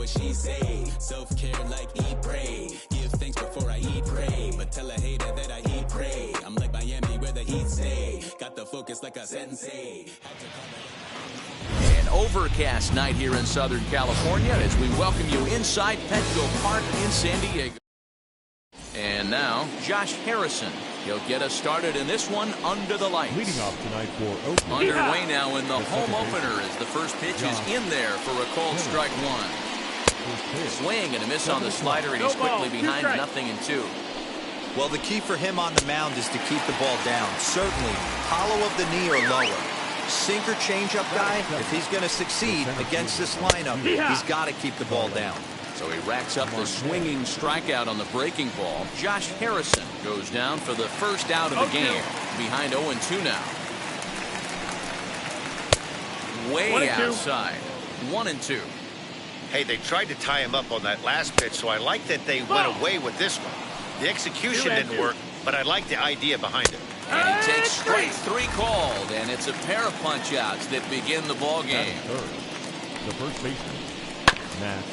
what she say. Self-care like eat, pray. Give thanks before I eat, pray. But tell a hater that I eat, pray. I'm like Miami where the heat stay. Got the focus like a sensei. An overcast night here in Southern California as we welcome you inside Petco Park in San Diego. And now, Josh Harrison. He'll get us started in this one under the lights. Leading off tonight for Oakland. Underway now in the home opener as the first pitch is in there for a called strike one. Swing and a miss on the slider, and he's quickly behind 0-2. Well, the key for him on the mound is to keep the ball down. Certainly, hollow of the knee or lower. Sinker changeup guy, if he's going to succeed against this lineup, he's got to keep the ball down. So he racks up the swinging strikeout on the breaking ball. Josh Harrison goes down for the first out of the game. Behind 0-2 now. Way outside. 1-2. Hey, they tried to tie him up on that last pitch, so I like that they went away with this one. The execution didn't work, but I like the idea behind it. And he takes strike three called, and it's a pair of punch-outs that begin the ball game. The first baseman.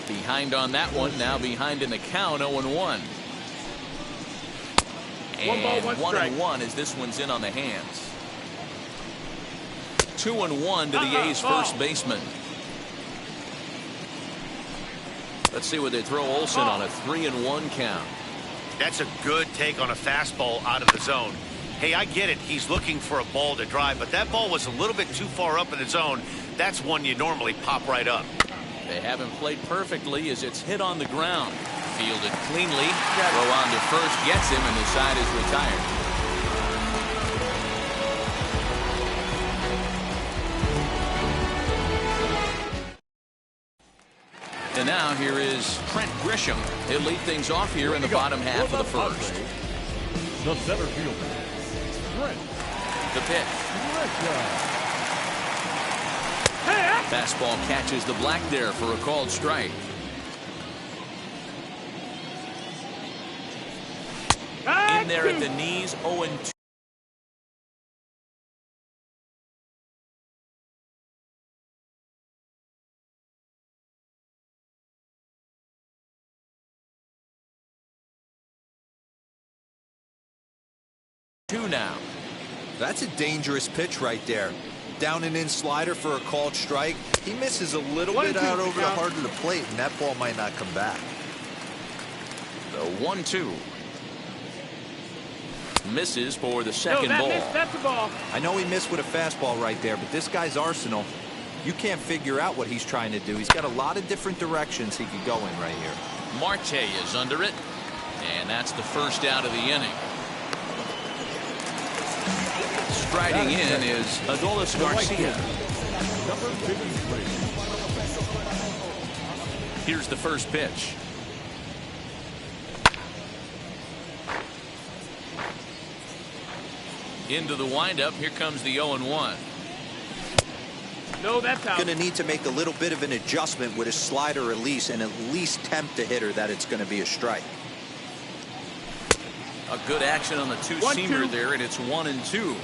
Behind on that one, now behind in the count, 0-1. And 1-1 as this one's in on the hands. 2-1 to the A's first baseman. Let's see what they throw Olsen on a 3-1 count. That's a good take on a fastball out of the zone. Hey, I get it. He's looking for a ball to drive, but that ball was a little bit too far up in the zone. That's one you normally pop right up. They haven't played perfectly as it's hit on the ground. Fielded cleanly. Throw on to first gets him, and the side is retired. And now here is Trent Grisham. He'll lead things off here in the bottom half of the first. The center fielder, Trent. The pitch. Fastball catches the black there for a called strike. In there at the knees, 0-2. Now. That's a dangerous pitch right there. Down and in slider for a called strike. He misses a little bit out over the heart of the plate, and that ball might not come back. The 1-2. Misses for the second ball. That's the ball. I know he missed with a fastball right there, but this guy's arsenal, you can't figure out what he's trying to do. He's got a lot of different directions he could go in right here. Marte is under it, and that's the first out of the inning. Striding in is Adolis Garcia. Here's the first pitch. Into the windup. Here comes the 0-1. No, that's out. Going to need to make a little bit of an adjustment with his slider release and at least tempt the hitter that it's going to be a strike. A good action on the two-seamer there, and it's 1-2.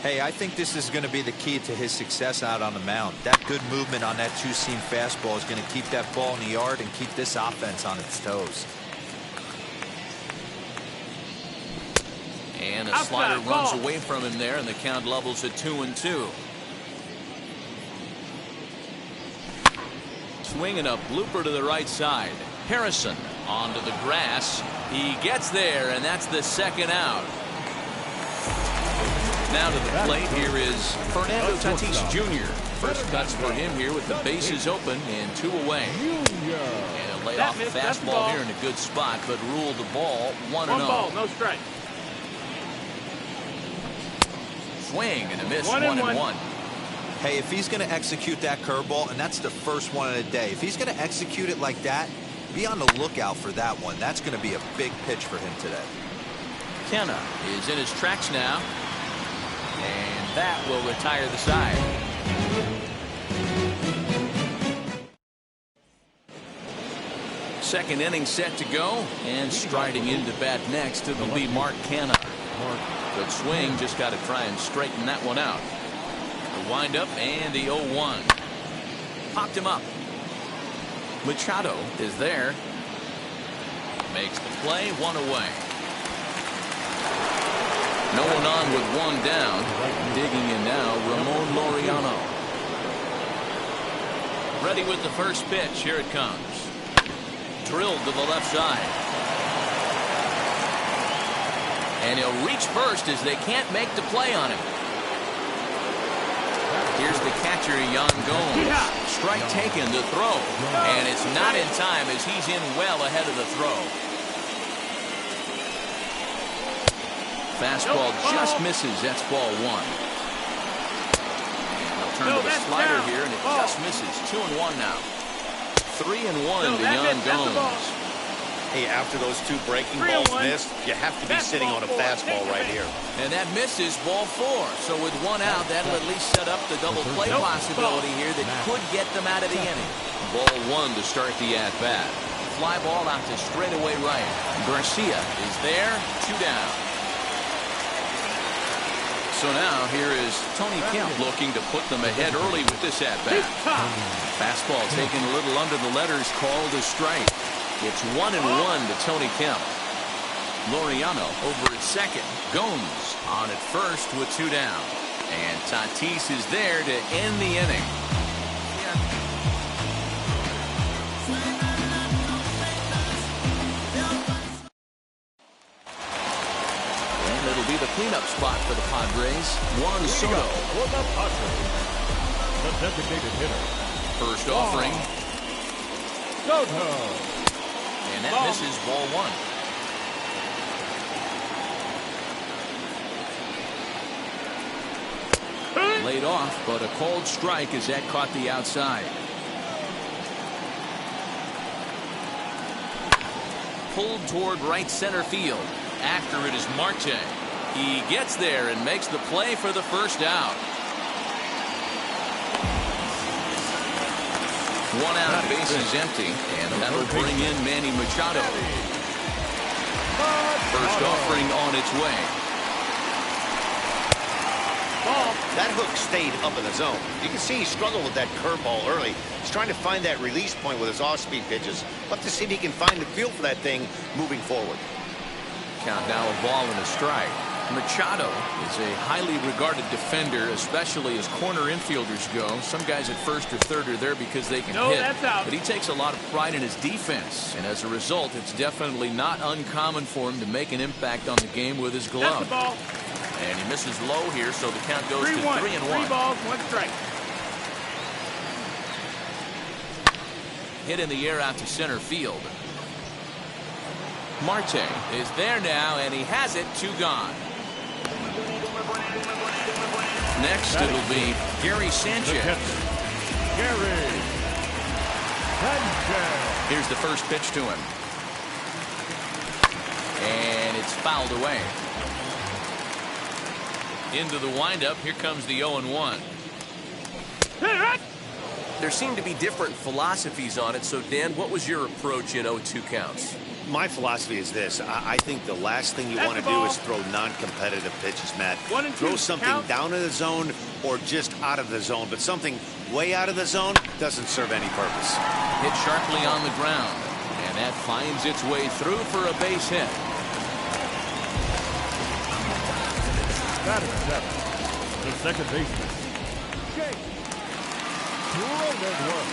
Hey, I think this is going to be the key to his success out on the mound. That good movement on that two-seam fastball is going to keep that ball in the yard and keep this offense on its toes. And a slider runs away from him there, and the count levels at 2-2. Swinging a blooper to the right side. Harrison onto the grass. He gets there, and that's the second out. Now to the plate, here is Fernando Tatis Jr. First cuts for him here with the bases open and 2 away. And a layoff fastball here in a good spot, but ruled the ball 1-0. One ball, no strike. Swing and a miss, 1-1. Hey, if he's going to execute that curveball, and that's the first one of the day, if he's going to execute it like that, be on the lookout for that one. That's going to be a big pitch for him today. Kenna is in his tracks now. And that will retire the side. Second inning set to go, and striding into bat next, it'll be Mark Canha. Good swing, just got to try and straighten that one out. The windup and the 0-1. Popped him up. Machado is there. Makes the play, one away. No one on with one down. Digging in now, Ramon Laureano. Ready with the first pitch. Here it comes. Drilled to the left side. And he'll reach first as they can't make the play on him. Here's the catcher, Yan Gomes. Strike taken to throw. And it's not in time as he's in well ahead of the throw. Fastball just misses. That's ball one. And they'll turn to the slider here, and it just misses. 2-1 now. 3-1 to Yan Gomes. Hey, after those two breaking balls missed, you have to be sitting on a fastball right here. And that misses ball four. So with one out, that'll at least set up the double play possibility here that could get them out of the inning. Ball one to start the at-bat. Fly ball out to straightaway right. Garcia is there, 2 down. So now here is Tony Kemp looking to put them ahead early with this at-bat. Fastball taken a little under the letters, called a strike. It's 1-1 to Tony Kemp. Laureano over at second. Gomes on at first with 2 down. And Tatis is there to end the inning. And it'll be the cleanup spot for the Padres. Juan Soto. For the Padres, the designated hitter. First offering. Soto. And that misses ball one. Laid off, but a cold strike as that caught the outside. Pulled toward right center field. After it is Marte. He gets there and makes the play for the first out. 1 out, bases empty, and that'll bring in Manny Machado. First offering on its way. That hook stayed up in the zone. You can see he struggled with that curveball early. He's trying to find that release point with his off-speed pitches. Love to see if he can find the feel for that thing moving forward. Count now a ball and a strike. Machado is a highly regarded defender, especially as corner infielders go. Some guys at first or third are there because they can hit. That's out. But he takes a lot of pride in his defense. And as a result, it's definitely not uncommon for him to make an impact on the game with his glove. That's the ball. And he misses low here, so the count goes to 3-1. 3-1. 3 balls, 1 strike. Hit in the air out to center field. Marte is there now, and he has it. 2 gone. Next, it'll be Gary Sanchez. Gary Sanchez. Here's the first pitch to him. And it's fouled away. Into the windup. Here comes the 0-1. There seem to be different philosophies on it. So, Dan, what was your approach in 0-2 counts? My philosophy is this. I think the last thing you want to do is throw non-competitive pitches, Matt. 1 and 2. Throw something down in the zone or just out of the zone. But something way out of the zone doesn't serve any purpose. Hit sharply on the ground. And that finds its way through for a base hit. Batting 7. The second baseman, Jake Cronenworth.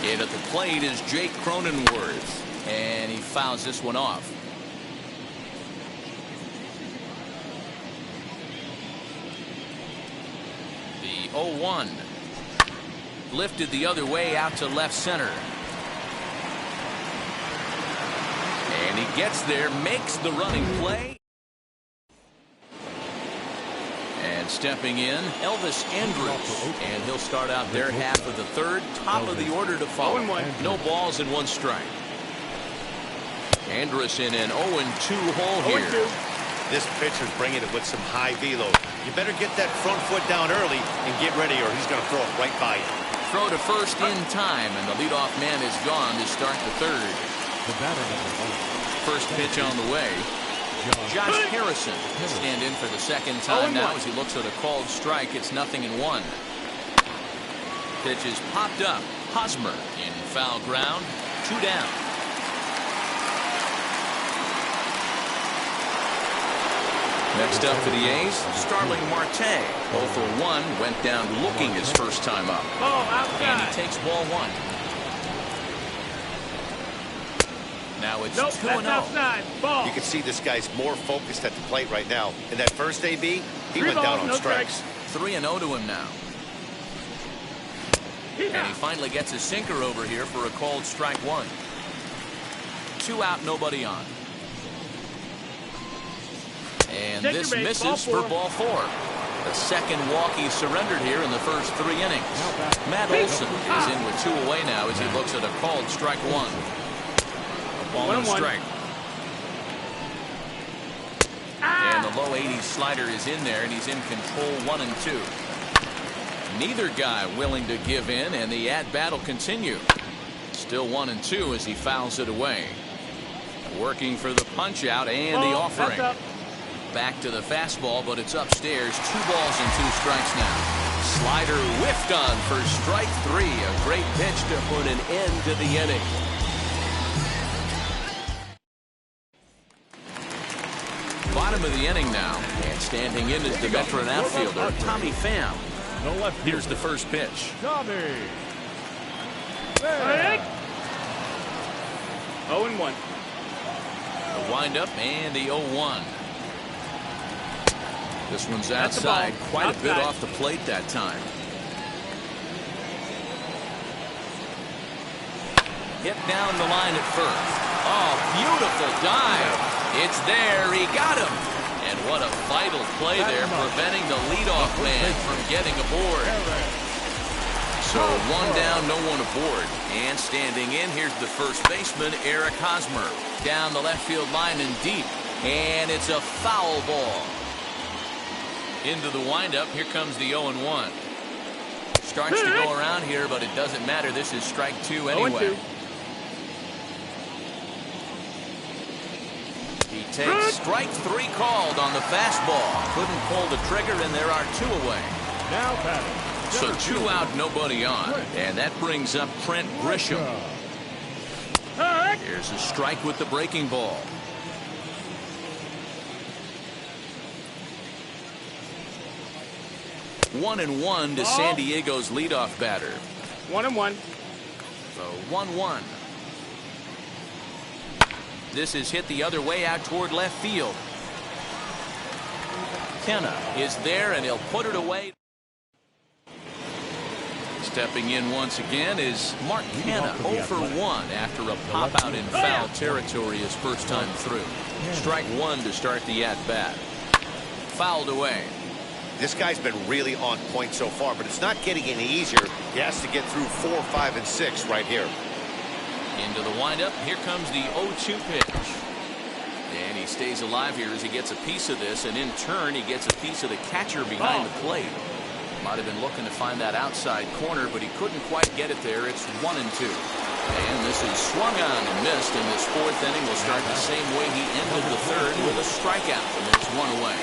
In at the plate is Jake Cronenworth. And he fouls this one off. The 0-1. Lifted the other way out to left center. And he gets there, makes the running play. And stepping in, Elvis Andrus. And he'll start out their half of the third. Top of the order to follow. No balls and 1 strike. Andrus in an 0-2 hole here. This pitcher's bringing it with some high velo. You better get that front foot down early and get ready, or he's going to throw it right by you. Throw to first in time, and the leadoff man is gone to start the third. The batter number 1. First pitch on the way. Josh Harrison will stand in for the second time now as he looks at a called strike. It's 0-1. Pitch is popped up. Hosmer in foul ground. 2 down. Next up for the A's, Starling Marte. 0 for 1, went down looking his first time up. Ball And outside. he takes ball 1. Now it's Nope, 2-0. that's outside. Ball. You can see this guy's more focused at the plate right now. In that first AB, he went down on no strikes. 3-0 to him now. And he finally gets his sinker over here for a called strike 1. 2 out, nobody on. And Take this your base, misses for ball 4. The second walk he surrendered here in the first 3 innings. Matt Olson is in with 2 away now as he looks at a called strike 1. A ball and a 1-1. strike. And the low 80s slider is in there, and he's in control 1-2. Neither guy willing to give in, and the at-bat will continue. Still 1-2 as he fouls it away. Working for the punch-out and the offering. Back to the fastball, but it's upstairs. 2 balls and 2 strikes now. Slider whiffed on for strike 3. A great pitch to put an end to the inning. Bottom of the inning now, and standing in is the veteran outfielder, Tommy Pham. No left. Here's the first pitch. Tommy. 0-1. The windup and the 0-1. This one's That's the outside, ball. quite a bit Outside. off the plate that time. Hit down the line at first. Oh, beautiful dive. It's there. He got him. And what a vital play there, preventing the leadoff man from getting aboard. So 1 down, no one aboard. And standing in, here's the first baseman, Eric Hosmer. Down the left field line and deep. And it's a foul ball. Into the windup. Here comes the 0-1. Starts to go around here, but it doesn't matter. This is strike 2 anyway. 0-2. He takes strike 3 called on the fastball. Couldn't pull the trigger, and there are 2 away. Now batting. So 2 out, nobody on. And that brings up Trent Grisham. Here's a strike with the breaking ball. 1-1 to San Diego's leadoff batter. 1-1. So 1-1. This is hit the other way out toward left field. Kenna is there, and he'll put it away. Stepping in once again is Mark Kenna, 0 for 1 after a pop out in foul territory his first time through. Strike 1 to start the at-bat. Fouled away. This guy's been really on point so far, but it's not getting any easier. He has to get through 4, 5, and 6 right here. Into the windup. Here comes the 0-2 pitch. And he stays alive here as he gets a piece of this, and in turn he gets a piece of the catcher behind the plate. Might have been looking to find that outside corner, but he couldn't quite get it there. It's 1-2. And this is swung on and missed, and this 4th inning will start the same way he ended the 3rd with a strikeout, and there's 1 away.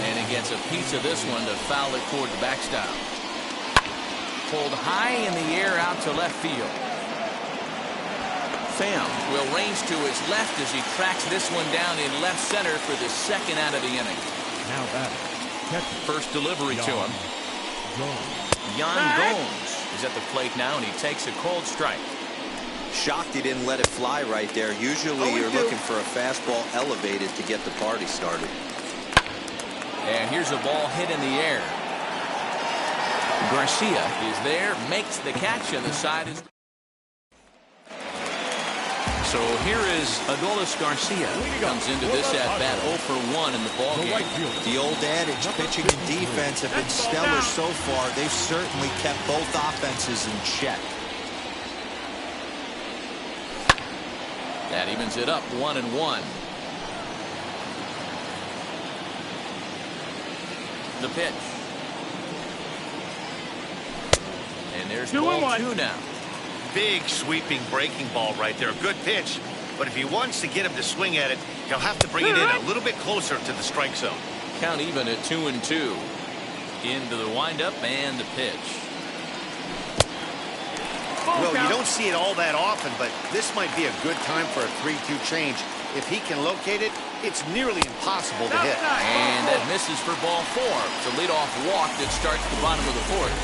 And he gets a piece of this one to foul it toward the backstop. Pulled high in the air out to left field. Pham will range to his left as he tracks this one down in left center for the 2nd out of the inning. Now batting. First delivery to him. Yan Gomes is at the plate now, and he takes a cold strike. Shocked he didn't let it fly right there. Usually you're looking for a fastball elevated to get the party started. And here's a ball hit in the air. Garcia is there, makes the catch, and the side is... So here is Adolis Garcia. Comes into this at-bat 0 for 1 in the ballgame. The old adage, pitching and defense have been stellar so far. They've certainly kept both offenses in check. That evens it up 1-1. The pitch. And there's ball 2 now. Big sweeping breaking ball right there. Good pitch. But if he wants to get him to swing at it, he'll have to bring it in a little bit closer to the strike zone. Count even at 2-2. Into the windup and the pitch. Well, you don't see it all that often, but this might be a good time for a 3-2 change. If he can locate it, it's nearly impossible to hit. And that misses for ball 4. It's a leadoff walk that starts the bottom of the 4th.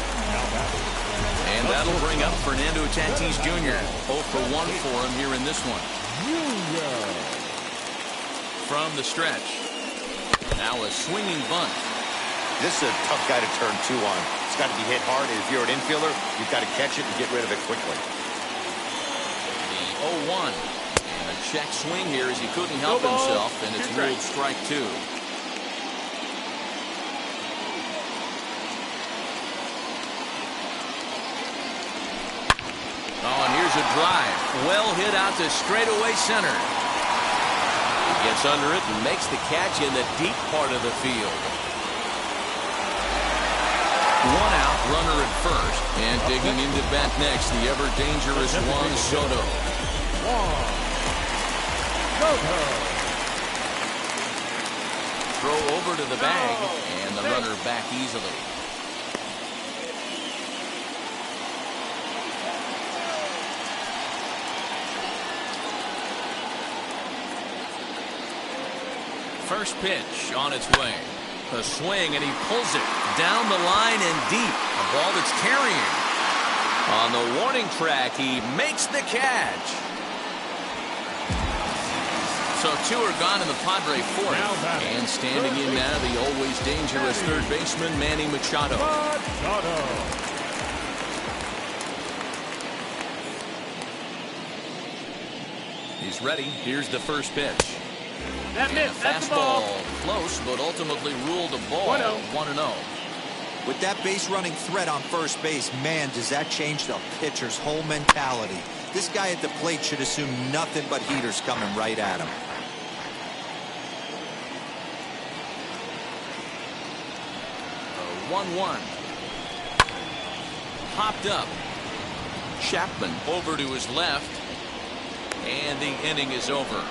And that'll bring up Fernando Tatis Jr. 0 for 1 for him here in this one. From the stretch. Now a swinging bunt. This is a tough guy to turn 2 on. It's got to be hit hard, and if you're an infielder, you've got to catch it and get rid of it quickly. The 0-1. And a check swing here as he couldn't help himself, and it's ruled strike 2. Oh, and here's a drive. Well hit out to straightaway center. He gets under it and makes the catch in the deep part of the field. 1 out, runner at first. And digging into bat next, the ever-dangerous Juan Soto. Throw over to the bag, and the runner back easily. First pitch on its way. A swing, and he pulls it down the line and deep. A ball that's carrying. On the warning track, he makes the catch. So 2 are gone in the Padre 4th. And standing in now, the always dangerous third baseman, Manny Machado. He's ready. Here's the first pitch. That missed. That's the ball. Fastball close, but ultimately ruled a ball. 1-0. With that base running threat on first base, man, does that change the pitcher's whole mentality. This guy at the plate should assume nothing but heaters coming right at him. 1-1. Popped up. Chapman over to his left. And the inning is over.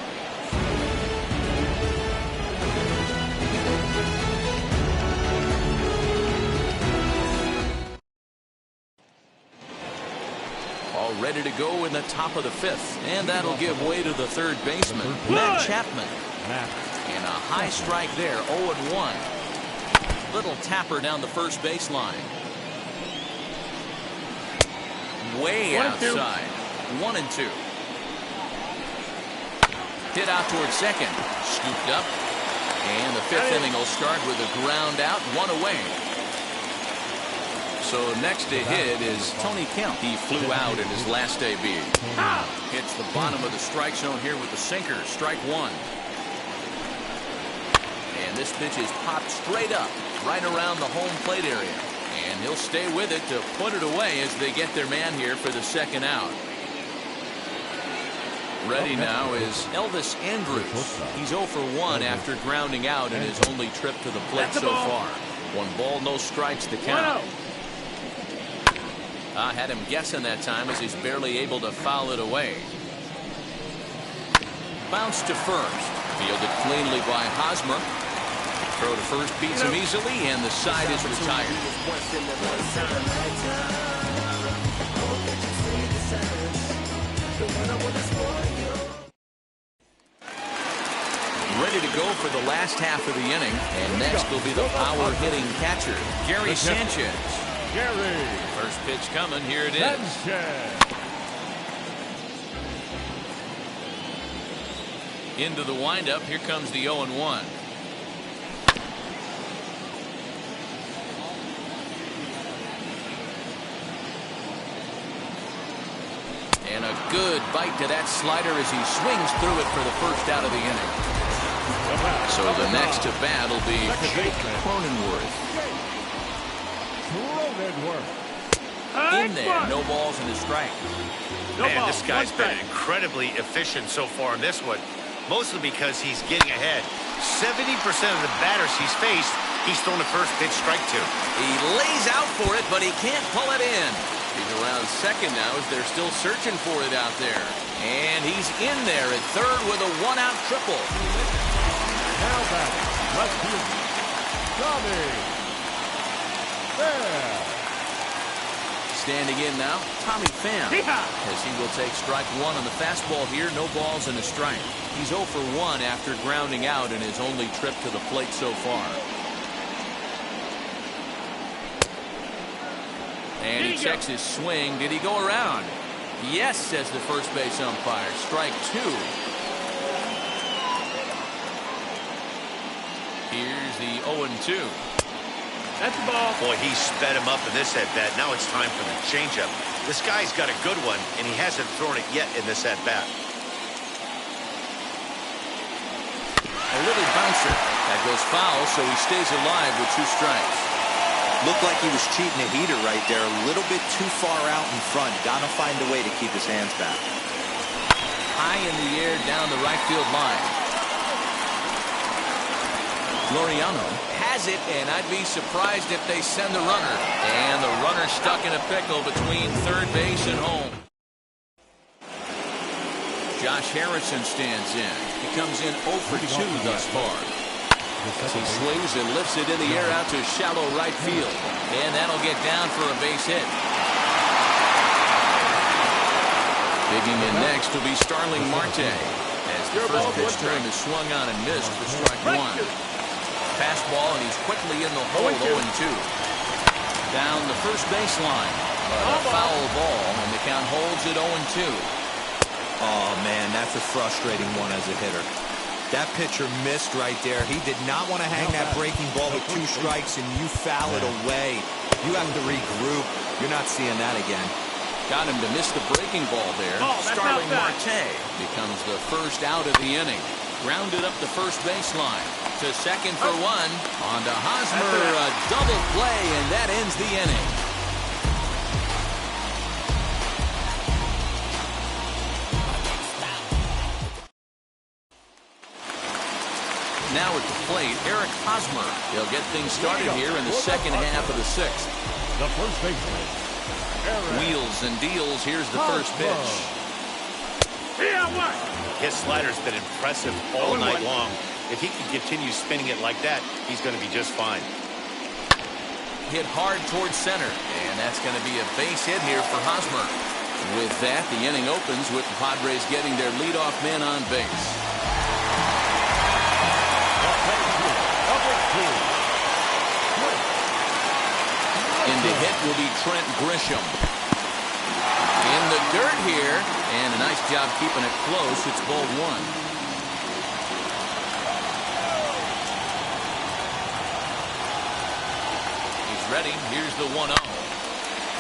All ready to go in the top of the 5th. And that'll give way to the third baseman, Matt Chapman. And a high strike there, 0-1. Little tapper down the first baseline. Way outside. 1-2. Hit out towards second. Scooped up. And the 5th inning will start with a ground out, 1 away. So next to hit is Tony Kemp. He flew out in his last debut. Hits the bottom of the strike zone here with the sinker. Strike 1. And this pitch is popped straight up, right around the home plate area. And he'll stay with it to put it away as they get their man here for the second out. Ready now is Elvis Andrus. He's 0 for 1 after grounding out in his only trip to the plate so far. 1 ball, no strikes to count. I had him guessing that time as he's barely able to foul it away. Bounce to first. Fielded cleanly by Hosmer. Throw to first beats him easily, and the side is retired. Ready to go for the last half of the inning. And next will be the power-hitting catcher, Gary Sanchez. First pitch coming. Here it is. Into the windup. Here comes the 0-1. And a good bite to that slider as he swings through it for the first out of the inning. So the next to bat will be Jake Cronenworth. In there, no balls and a strike. Man, this guy's been incredibly efficient so far in this one, mostly because he's getting ahead. 70% of the batters he's faced, he's thrown a first pitch strike to. He lays out for it, but he can't pull it in. He's around second now as they're still searching for it out there. And he's in there at third with a 1-out triple. Now back, left field, Johnny Fair. Standing in now, Tommy Pham, as he will take strike one on the fastball here. No balls and a strike. He's 0 for 1 after grounding out in his only trip to the plate so far. And he checks his swing. Did he go around? Yes, says the first base umpire. Strike 2. Here's the 0-2. That's the ball. Boy, he sped him up in this at-bat. Now it's time for the changeup. This guy's got a good one, and he hasn't thrown it yet in this at-bat. A little bouncer. That goes foul, so he stays alive with 2 strikes. Looked like he was cheating a heater right there. A little bit too far out in front. Got to find a way to keep his hands back. High in the air down the right field line. Laureano has it, and I'd be surprised if they send the runner. And the runner stuck in a pickle between third base and home. Josh Harrison stands in. He comes in 0 for 2 thus far. As he swings and lifts it in the air out to shallow right field. And that'll get down for a base hit. Digging in next will be Starling Marte, as the first pitch to him is swung on and missed for strike 1. Fastball, and he's quickly in the hole. 0-2. Down the first baseline. A foul ball, and the count holds at 0-2. Oh, man, that's a frustrating one as a hitter. That pitcher missed right there. He did not want to hang that breaking ball with 2 strikes, and you foul it away. You have to regroup. You're not seeing that again. Got him to miss the breaking ball there. Starling Marte becomes the first out of the inning. Grounded up the first baseline. To second for 1. On to Hosmer. A double play, and that ends the inning. Now at the plate, Eric Hosmer. He'll get things started here in the second half of the 6th. The first baseman. Wheels and deals. Here's the first pitch. His slider's been impressive all night long. If he can continue spinning it like that, he's going to be just fine. Hit hard towards center, and that's going to be a base hit here for Hosmer. With that, the inning opens with the Padres getting their leadoff man on base. In the hit will be Trent Grisham. In the dirt here, and a nice job keeping it close. It's ball 1. Ready. Here's the 1-0.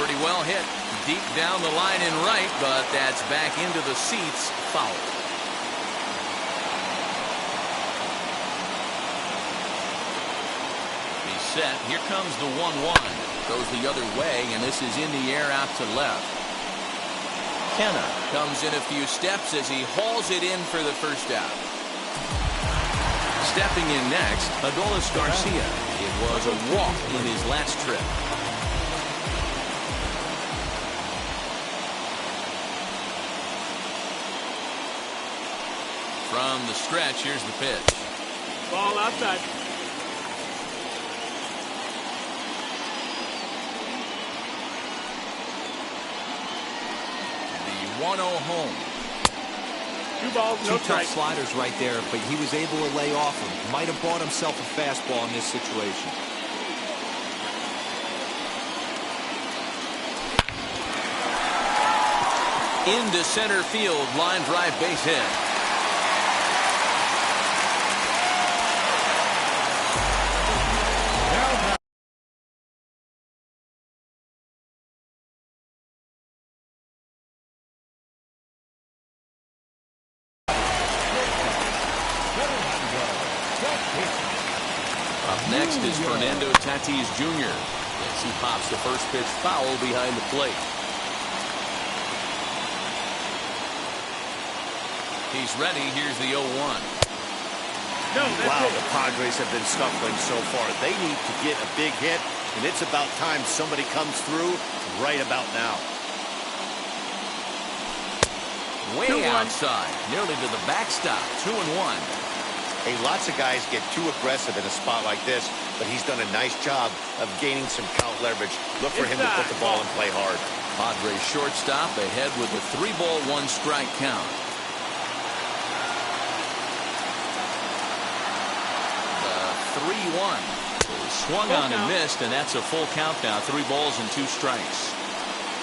Pretty well hit. Deep down the line in right, but that's back into the seats. Foul. He's set. Here comes the 1-1. Goes the other way, and this is in the air out to left. Kenna comes in a few steps as he hauls it in for the first out. Stepping in next, Adolis Garcia. It was a walk in his last trip. From the stretch, here's the pitch. Ball outside. The 1-0 home. 2 balls, no 2 tough strike. sliders right there, but he was able to lay off them. Might have bought himself a fastball in this situation. Into center field, line drive base hit. Up next is Fernando Tatis Jr. as he pops the first pitch foul behind the plate. He's ready. Here's the 0-1. Wow, the Padres have been scuffling so far. They need to get a big hit, and it's about time somebody comes through right about now. Way outside, nearly to the backstop. 2-1. Hey, lots of guys get too aggressive in a spot like this, but he's done a nice job of gaining some count leverage. Look for him to put the ball and play hard. Padres shortstop ahead with a 3-ball, 1-strike count. The 3-1. Swung on and missed, and that's a full count now. 3 balls and 2 strikes.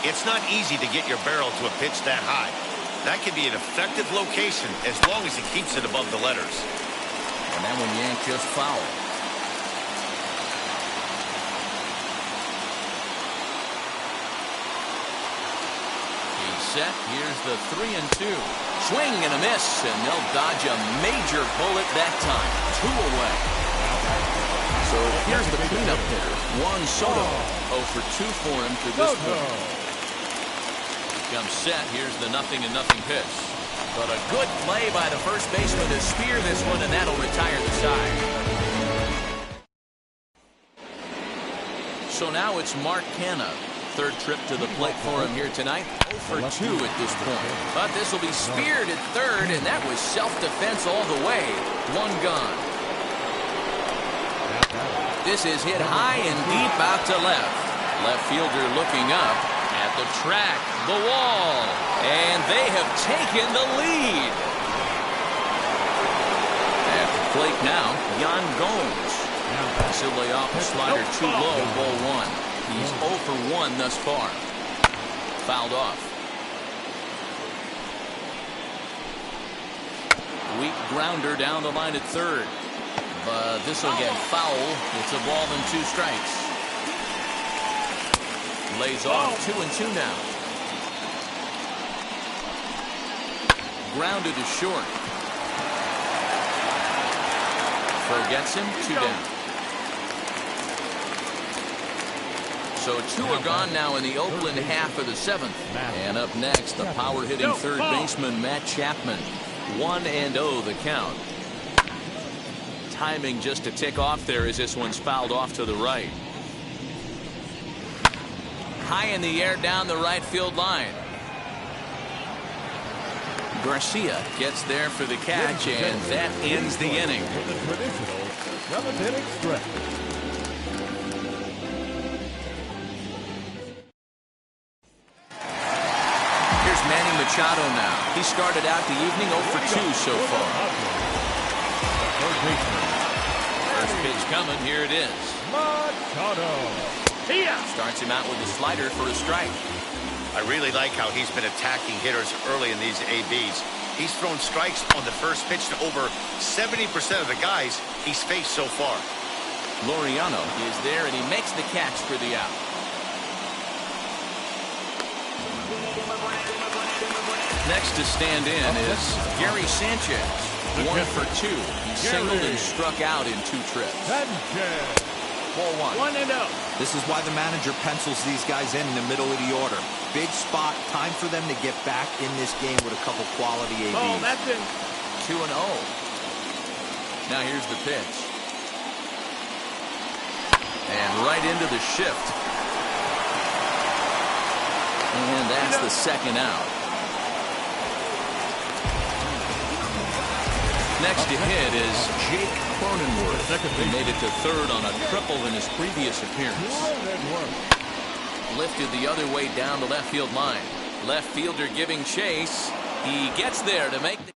It's not easy to get your barrel to a pitch that high. That can be an effective location as long as he keeps it above the letters. And that one yanked just foul. He's set. Here's the 3-2. Swing and a miss, and they'll dodge a major bullet that time. 2 away. So here's the cleanup hitter, Juan Soto. 0 for 2 for him to this point. Comes set. Here's the 0-0 pitch. But a good play by the first baseman to spear this one, and that'll retire the side. So now it's Mark Canha. 3rd trip to the plate for him here tonight. 0 for 2 at this point. But this will be speared at 3rd, and that was self-defense all the way. 1 gone. This is hit high and deep out to left. Left fielder looking up at the track, the wall, and they have taken the lead. At the plate now, Yan Gomes. Silly off a slider too low, ball 1. He's 0 for 1 thus far. Fouled off. Weak grounder down the line at 3rd. But this will get foul. It's a ball and 2 strikes. Lays off 2-2 now. Grounded to short. Forgets him. 2 down. So 2 are gone now in the Oakland half of the 7th. And up next, the power-hitting 3rd baseman Matt Chapman. 1-0 the count. Timing just to tick off there as this one's fouled off to the right. High in the air down the right field line. Garcia gets there for the catch, and that ends the inning. The traditional 7th-inning stretch. Here's Manny Machado now. He started out the evening 0 for 2 so far. First pitch coming. Here it is. Machado. Starts him out with a slider for a strike. I really like how he's been attacking hitters early in these ABs. He's thrown strikes on the first pitch to over 70% of the guys he's faced so far. Laureano is there, and he makes the catch for the out. Next to stand in is Gary Sanchez. 1 for 2. He singled and struck out in 2 trips. Sanchez. Ball 1. 1-0. This is why the manager pencils these guys in the middle of the order. Big spot. Time for them to get back in this game with a couple quality ABs. Oh, that's in. 2-0. Now here's the pitch. And right into the shift. And that's the 2nd out. Next to hit is Jake Cronenworth. He made it to 3rd on a triple in his previous appearance. Lifted the other way down the left field line. Left fielder giving chase. He gets there to make the...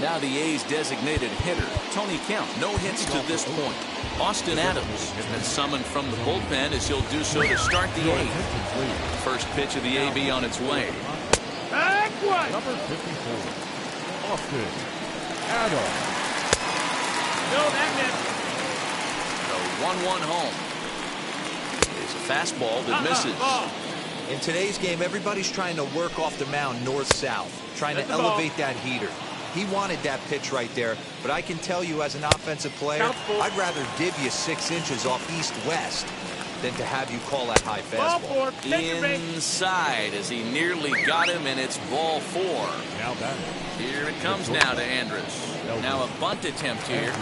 Now the A's designated hitter, Tony Kemp. No hits to this point. Austin Adams has been summoned from the bullpen as he'll do so to start the 8th. First pitch of the AB on its way. Back one. Number 54. Austin Adams. No, that The 1-1 home. It's a fastball that misses. Ball. In today's game, everybody's trying to work off the mound north-south, trying to elevate that heater. He wanted that pitch right there, but I can tell you as an offensive player, I'd rather give you 6 inches off east-west than to have you call that high Ball fastball. 4. Inside as he nearly got him, and it's ball 4. Now batting. Here it comes now to Andrus. Now a bunt attempt here.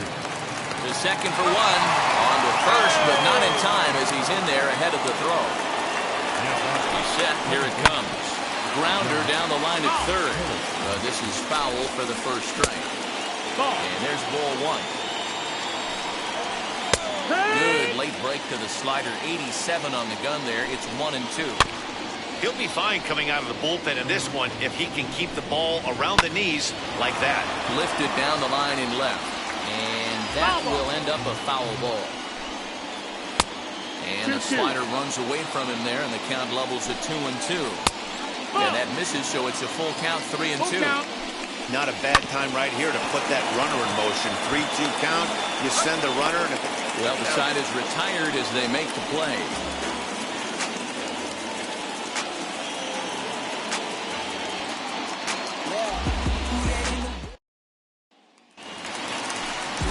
The second for 1. On to first, but not in time as he's in there ahead of the throw. He's set. Here it comes. Grounder down the line at 3rd. This is foul for the first strike. And there's ball one. Good late break to the slider. 87 on the gun there. It's 1-2. He'll be fine coming out of the bullpen in this one if he can keep the ball around the knees like that. Lifted down the line in left. And that will end up a foul ball. And the slider runs away from him there, and the count levels at 2-2. And that misses, so it's a full count, 3-2. Not a bad time right here to put that runner in motion. 3-2 count. You send the runner. And well, the side is retired as they make the play.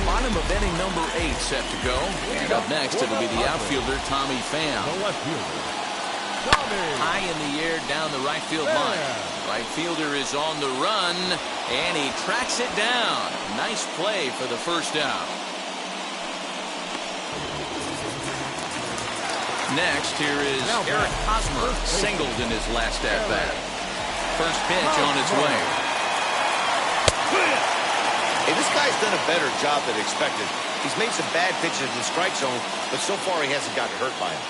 Bottom of inning number 8 set to go. And up next, it'll be the outfielder, Tommy Pham. The left fielder, High in the air down the right field line. Right fielder is on the run, and he tracks it down. Nice play for the first out. Next, here is Eric Hosmer, singled in his last at-bat. First pitch on its way. Hey, this guy's done a better job than expected. He's made some bad pitches in the strike zone, but so far he hasn't gotten hurt by him.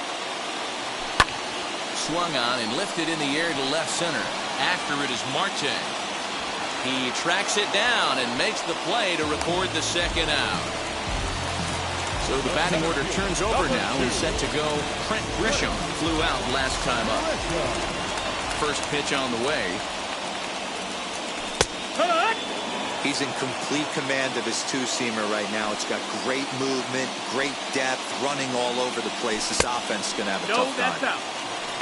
Swung on and lifted in the air to left center. After it is Marte. He tracks it down and makes the play to record the second out. So the batting order turns over now and set to go. Trent Grisham flew out last time up. First pitch on the way. He's in complete command of his two-seamer right now. It's got great movement, great depth, running all over the place. This offense is going to have a tough time.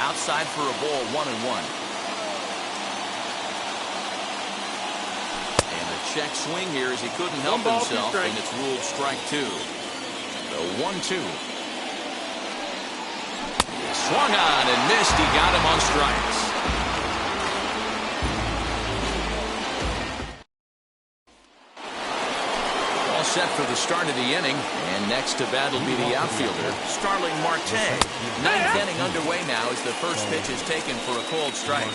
Outside for a ball, 1-1. And a check swing here as he couldn't help himself, and it's ruled strike 2. The 1-2. Swung on and missed. He got him on strikes. All set for the start of the inning. And next to bat will be the outfielder, Starling Marte. Ninth inning underway now as the first pitch is taken for a called strike.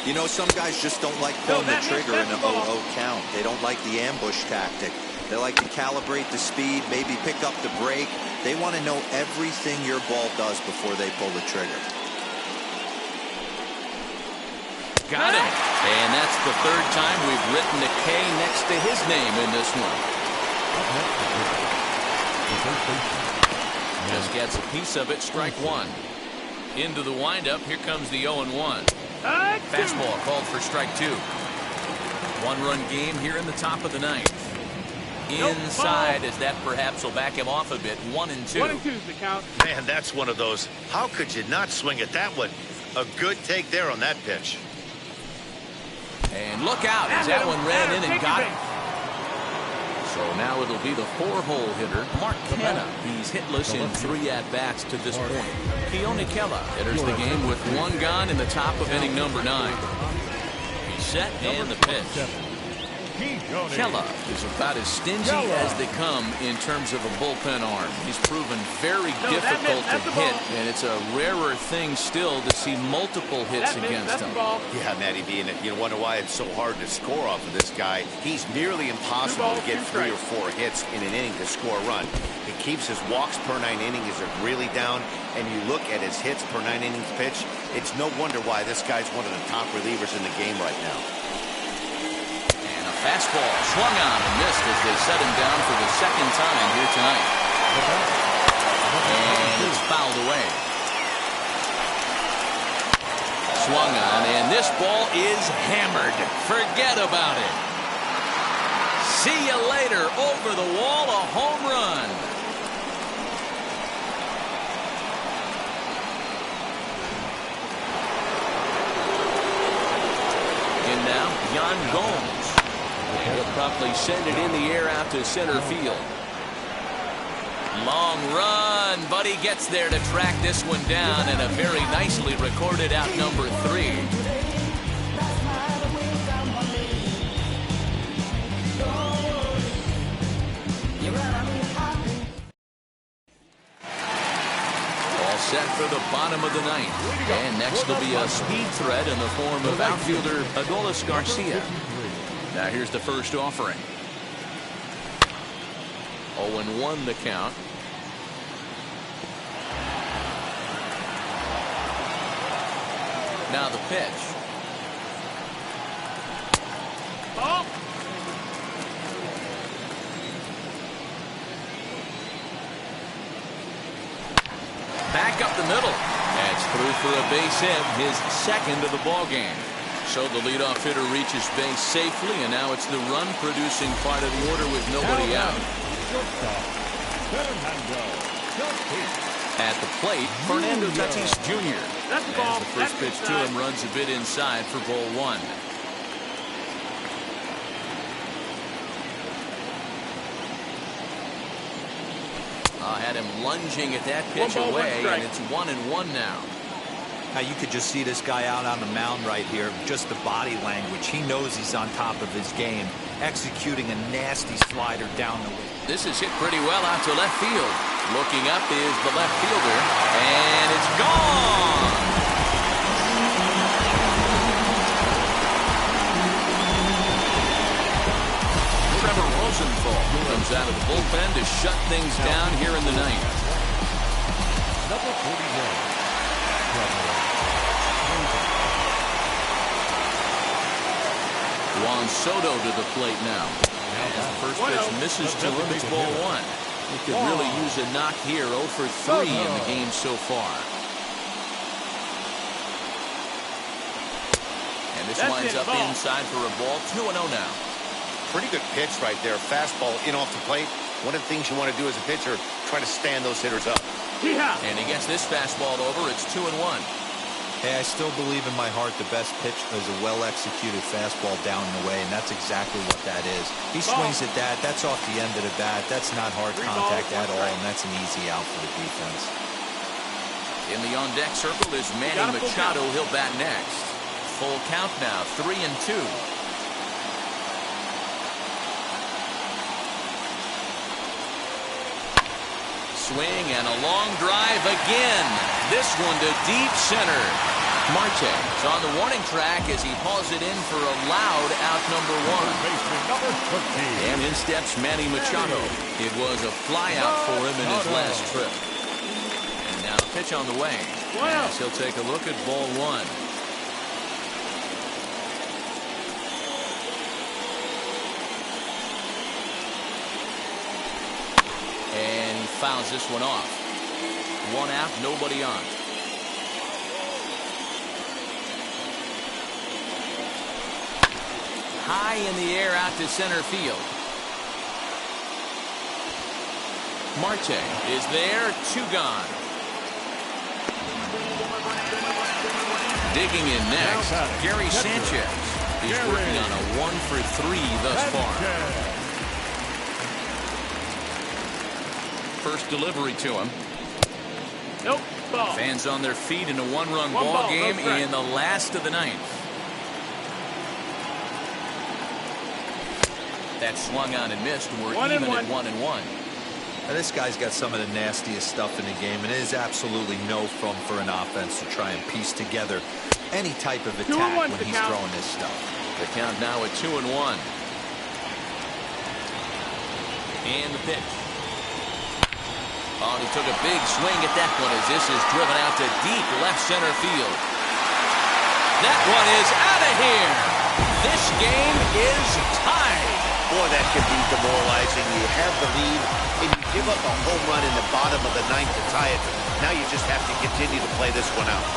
You know, some guys just don't like pulling the trigger in an 0-0 count. They don't like the ambush tactic. They like to calibrate the speed, maybe pick up the brake. They want to know everything your ball does before they pull the trigger. Got him. And that's the third time we've written a K next to his name in this one. Just gets a piece of it, strike 1. Into the windup, here comes the 0-1. Fastball called for strike 2. One-run game here in the top of the ninth. Inside, as that perhaps will back him off a bit. 1-2. 1-2's the count. Man, that's one of those. How could you not swing at that one? A good take there on that pitch. And look out as that one ran in and got him. So now it'll be the 4-hole hitter, Mark Canha. He's hitless in 3 at-bats to this point. Keone Kela enters the game with 1 gone in the top of inning number 9. He's set and the pitch. Kela is about as stingy as they come in terms of a bullpen arm. He's proven very difficult to hit, and it's a rarer thing still to see multiple hits against him. Yeah, Matty B, and you wonder why it's so hard to score off of this guy. He's nearly impossible to get 3 or 4 hits in an inning to score a run. He keeps his walks per 9 innings are really down, and you look at his hits per 9 innings pitch, it's no wonder why this guy's one of the top relievers in the game right now. Fastball swung on and missed as they set him down for the second time here tonight. And it's fouled away. Swung on, and this ball is hammered. Forget about it. See you later. Over the wall, a home run. And now, Yan Gomes. And he'll promptly send it in the air out to center field. Long run, but he gets there to track this one down, and a very nicely recorded out number 3. All set for the bottom of the ninth. And next will be a speed threat in the form of outfielder Adolis Garcia. Now here's the first offering. 0-1 the count. Now the pitch. Oh. Back up the middle. That's through for a base hit, his second of the ball game. So the leadoff hitter reaches base safely, and now it's the run-producing part of the order with nobody out. At the plate, Fernando Tatis Jr. That's the ball. As the first pitch to him runs a bit inside for ball one. Had him lunging at that pitch away, and it's 1-1 now. Now you could just see this guy out on the mound right here. Just the body language. He knows he's on top of his game, executing a nasty slider down the way. This is hit pretty well out to left field. Looking up is the left fielder, and it's gone. Trevor Rosenthal comes out of the bullpen to shut things down here in the ninth. Number 41. Juan Soto to the plate now. As the first pitch misses to him, it's ball one. He could really use a knock here. 0 for 3 in the game so far. And this lines up inside for a ball. 2-0 now. Pretty good pitch right there. Fastball in off the plate. One of the things you want to do as a pitcher, try to stand those hitters up. And he gets this fastball over. It's 2-1. Hey, I still believe in my heart the best pitch is a well-executed fastball down the way, and that's exactly what that is. He swings at that. That's off the end of the bat. That's not hard contact at all, and that's an easy out for the defense. In the on-deck circle is Manny Machado. He'll bat next. Full count now, 3-2. Swing and a long drive again. This one to deep center. Marte is on the warning track as he hauls it in for a loud out number 1. And in steps Manny Machado. It was a fly out for him in his last trip. And now pitch on the way. As he'll take a look at ball one. And he fouls this one off. 1 out, nobody on. High in the air out to center field. Marte is there, 2 gone. Digging in next, Gary Sanchez. He's working on a 1 for 3 thus far. First delivery to him. Nope. Ball. Fans on their feet in a 1-run ball game in the last of the ninth. That swung on and missed. We're even at 1-1. Now, this guy's got some of the nastiest stuff in the game, and it is absolutely no fun for an offense to try and piece together any type of attack when he's throwing this stuff. The count now at 2-1. And the pitch. Oh, he took a big swing at that one as this is driven out to deep left center field. That one is out of here. This game is tied. Boy, that could be demoralizing. You have the lead, and you give up a home run in the bottom of the ninth to tie it. Now you just have to continue to play this one out.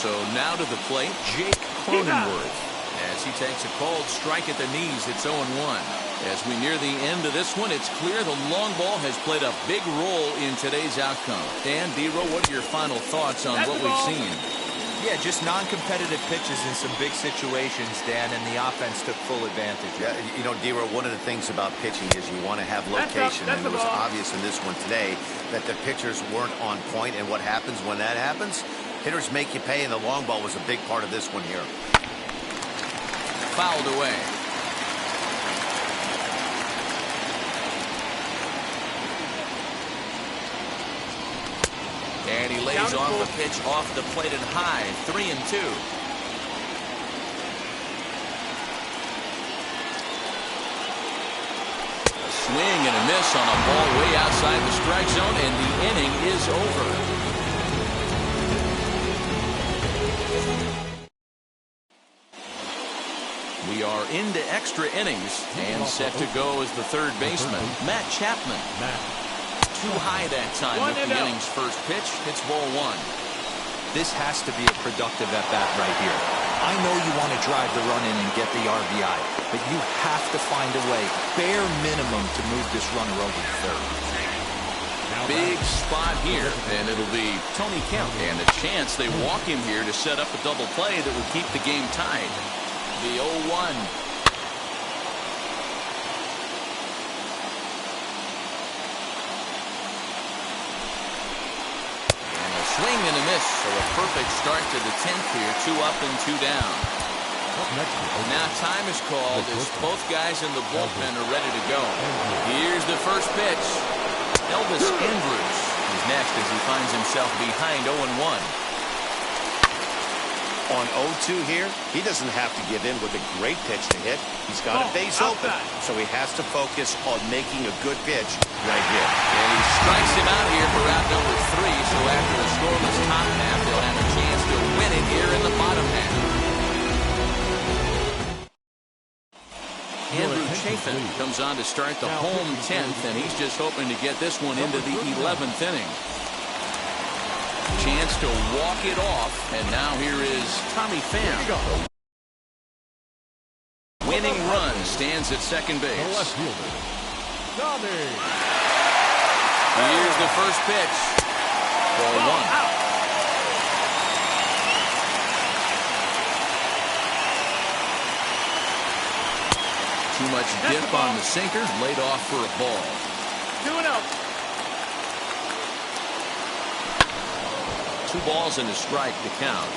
So now to the plate, Jake Cronenworth. As he takes a cold strike at the knees, it's 0-1. As we near the end of this one, it's clear the long ball has played a big role in today's outcome. Dan, D-Row, what are your final thoughts on what we've seen? Yeah, just non-competitive pitches in some big situations, Dan, and the offense took full advantage. Yeah, you know, D-Row, one of the things about pitching is you want to have location, and it was obvious in this one today that the pitchers weren't on point, and what happens when that happens? Hitters make you pay, and the long ball was a big part of this one here. fouled away. And he lays off the pitch off the plate and high. 3-2. A swing and a miss on a ball way outside the strike zone, and the inning is over. We are into extra innings, and set to go as the third baseman, Matt Chapman. Too high that time with the inning's first pitch. It's ball one. This has to be a productive at-bat right here. I know you want to drive the run in and get the RBI, but you have to find a way, bare minimum, to move this runner over to third. Big spot here, and it'll be Tony Kemp. And a chance they walk him here to set up a double play that would keep the game tied. The 0-1. Swing and a miss, so a perfect start to the 10th here. 2 up and 2 down. Now time is called as both guys in the bullpen are ready to go. Here's the first pitch. Elvis Andrus is next as he finds himself behind 0-1. On 0-2 here, he doesn't have to give in with a great pitch to hit. He's got a base open, so he has to focus on making a good pitch right here. And he strikes him out here for out number 3, so after a scoreless top half, they'll have a chance to win it here in the bottom half. Andrew Chafin comes on to start the home 10th, and he's just hoping to get this one into the 11th inning. Chance to walk it off, and now here is Tommy Pham. Winning run stands at second base. Here's the first pitch. Ball one. Too much dip on the sinker, laid off for a ball. 2-0. 2 balls and a strike to count.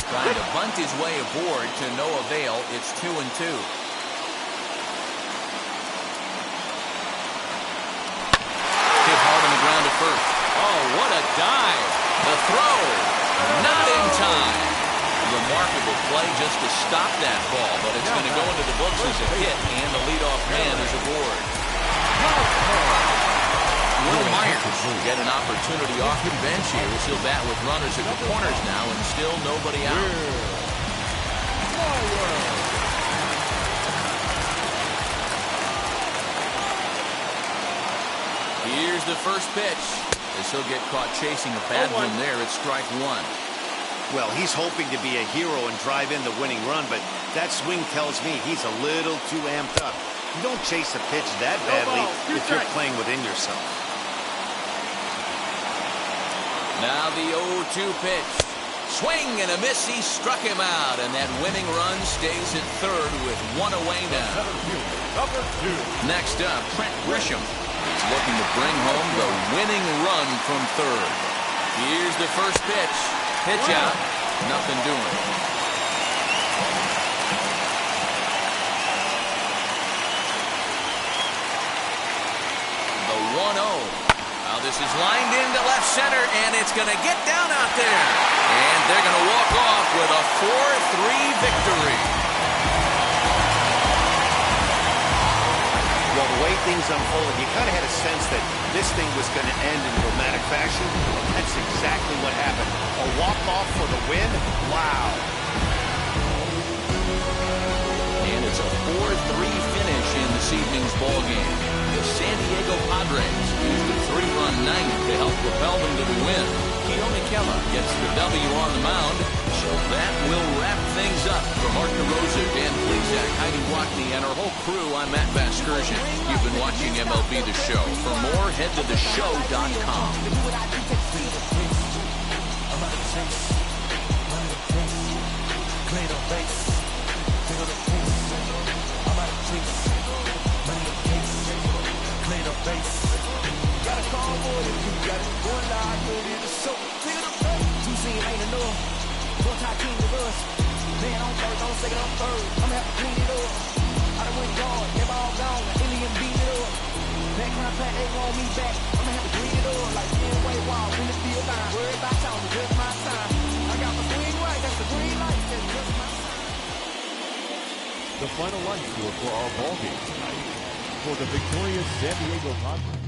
Trying to bunt his way aboard to no avail. It's 2-2. Hit hard on the ground to first. Oh, what a dive. The throw. Not in time. Remarkable play just to stop that ball, but it's going to go into the books as a hit, and the leadoff man is aboard. Will Myers will get an opportunity off the bench here as he'll bat with runners at the corners now, and still nobody out. Here's the first pitch, as he'll get caught chasing a bad one there at strike 1. Well, he's hoping to be a hero and drive in the winning run, but that swing tells me he's a little too amped up. You don't chase a pitch that badly if you're playing within yourself. Now the 0-2 pitch. Swing and a miss. He struck him out, and that winning run stays at third with 1 away now. Next up, Trent Grisham is looking to bring home the winning run from third. Here's the first pitch. Pitch out. Nothing doing. The 1-0. Now this is lined into left center, and it's going to get down out there. And they're going to walk off with a 4-3 victory. Well, the way things unfolded, you kind of had a sense that this thing was going to end in dramatic fashion. That's exactly what happened. A walk-off for the win? Wow. And it's a 4-3 finish in this evening's ballgame. The San Diego Padres used a 3-run ninth to help propel them to the win. Keone Kela gets the W on the mound. So that will wrap things up. For Mark DeRosa, Dan Plesac, Heidi Watney, and our whole crew, I'm Matt Vasgersian. You've been watching MLB The Show. For more, head to theshow.com. Got a call for it if you got it. second, I'm third. I'ma have to clean it up. I done went yard, they all gone. The alien beat it up. Back contact, they want me back. I'ma have to clean it up. Like Ken Way Wall, in the field line. Worry about y'all, it's just my time. I got my swing right, that's the green light. That's just my time. The final line score for our ball game tonight for the victorious San Diego Padres.